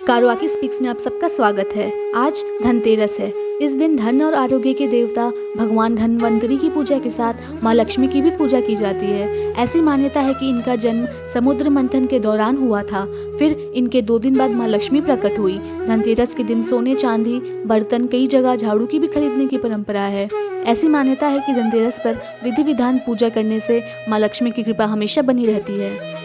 कारोआकी speaks में आप सबका स्वागत है। आज धनतेरस है। इस दिन धन और आरोग्य के देवता भगवान धन्वंतरी की पूजा के साथ माँ लक्ष्मी की भी पूजा की जाती है। ऐसी मान्यता है कि इनका जन्म समुद्र मंथन के दौरान हुआ था। फिर इनके 2 दिन बाद माँ लक्ष्मी प्रकट हुई। धनतेरस के दिन सोने, चांदी, बर्तन, कई जगह झाड़ू की भी खरीदने की परंपरा है। ऐसी मान्यता है कि धनतेरस पर विधि विधान पूजा करने से माँ लक्ष्मी की कृपा हमेशा बनी रहती है।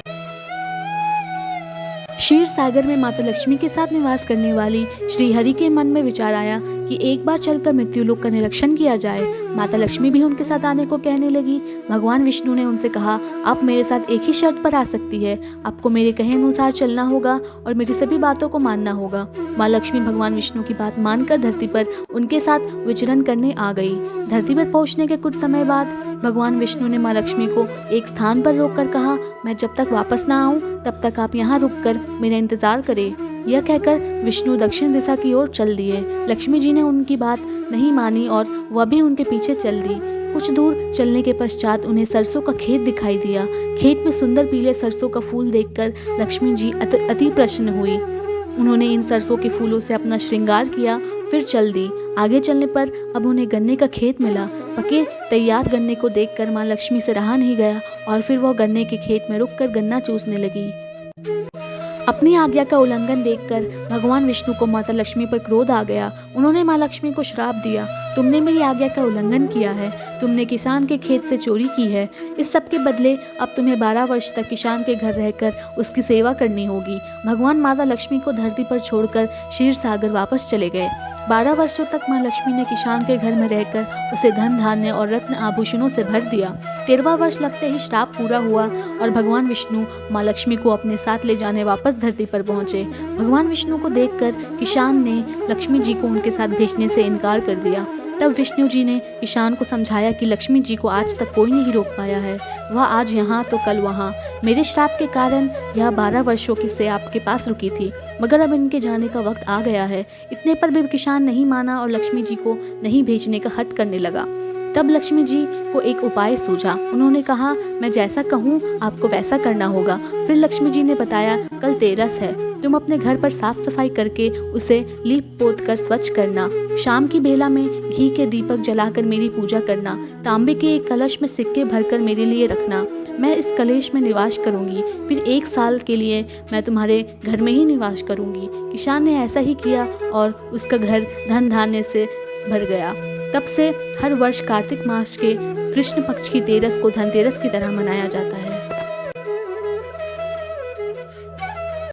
क्षीर सागर में माता लक्ष्मी के साथ निवास करने वाली श्री हरि के मन में विचार आया कि एक बार चलकर मृत्युलोक का निरीक्षण किया जाए। माता लक्ष्मी भी उनके साथ आने को कहने लगी। भगवान विष्णु ने उनसे कहा, आप मेरे साथ एक ही शर्त पर आ सकती है। आपको मेरे कहे अनुसार चलना होगा और मेरी सभी बातों को मानना होगा। माँ लक्ष्मी भगवान विष्णु की बात मानकर धरती पर उनके साथ विचरण करने आ गई। धरती पर पहुंचने के कुछ समय बाद भगवान विष्णु ने माँ लक्ष्मी को एक स्थान पर रोककर कहा, मैं जब तक वापस ना आऊं तब तक आप यहाँ रुककर मेरा इंतजार करें। यह कहकर विष्णु दक्षिण दिशा की ओर चल दिए। लक्ष्मी जी ने उनकी बात नहीं मानी और वह भी उनके पीछे चल दी। कुछ दूर चलने के पश्चात उन्हें सरसों का खेत दिखाई दिया। खेत में सुंदर पीले सरसों का फूल देखकर लक्ष्मी जी अति प्रसन्न हुई। उन्होंने इन सरसों के फूलों से अपना श्रृंगार किया, फिर चल दी। आगे चलने पर अब उन्हें गन्ने का खेत मिला। पके तैयार गन्ने को देखकर माँ लक्ष्मी से रहा नहीं गया और फिर वह गन्ने के खेत में रुककर गन्ना चूसने लगी। अपनी आज्ञा का उल्लंघन देखकर भगवान विष्णु को माता लक्ष्मी पर क्रोध आ गया। उन्होंने माँ लक्ष्मी को श्राप दिया, तुमने मेरी आज्ञा का उल्लंघन किया है, तुमने किसान के खेत से चोरी की है। इस सब के बदले अब तुम्हें 12 वर्ष तक किसान के घर रहकर उसकी सेवा करनी होगी। भगवान माता लक्ष्मी को धरती पर छोड़कर क्षीर सागर वापस चले गए। 12 वर्षों तक माँ लक्ष्मी ने किसान के घर में रहकर उसे धन धान्य और रत्न आभूषणों से भर दिया। 13वां वर्ष लगते ही श्राप पूरा हुआ और भगवान विष्णु माँ लक्ष्मी को अपने साथ ले जाने वापस धरती पर पहुंचे। भगवान विष्णु को देखकर किसान ने लक्ष्मी जी को उनके साथ भेजने से इनकार कर दिया। तब विष्णु जी ने किसान को समझाया कि लक्ष्मी जी को आज तक कोई नहीं रोक पाया है। वह आज यहाँ तो कल वहाँ। मेरे श्राप के कारण यह 12 वर्षों की से आपके पास रुकी थी, मगर अब इनके जाने का वक्त आ गया है। इतने पर भी किसान नहीं माना और लक्ष्मी जी को नहीं भेजने का हठ करने लगा। तब लक्ष्मी जी को एक उपाय सूझा। उन्होंने कहा, मैं जैसा कहूँ आपको वैसा करना होगा। फिर लक्ष्मी जी ने बताया, कल तेरस है, तुम अपने घर पर साफ सफाई करके उसे लीप पोत कर स्वच्छ करना। शाम की बेला में घी के दीपक जलाकर मेरी पूजा करना। तांबे के एक कलश में सिक्के भरकर मेरे लिए रखना। मैं इस कलेश में निवास करूंगी। फिर 1 साल के लिए मैं तुम्हारे घर में ही निवास करूंगी। किसान ने ऐसा ही किया और उसका घर धन धान्य से भर गया। तब से हर वर्ष कार्तिक मास के कृष्ण पक्ष की तेरस को धनतेरस की तरह मनाया जाता है।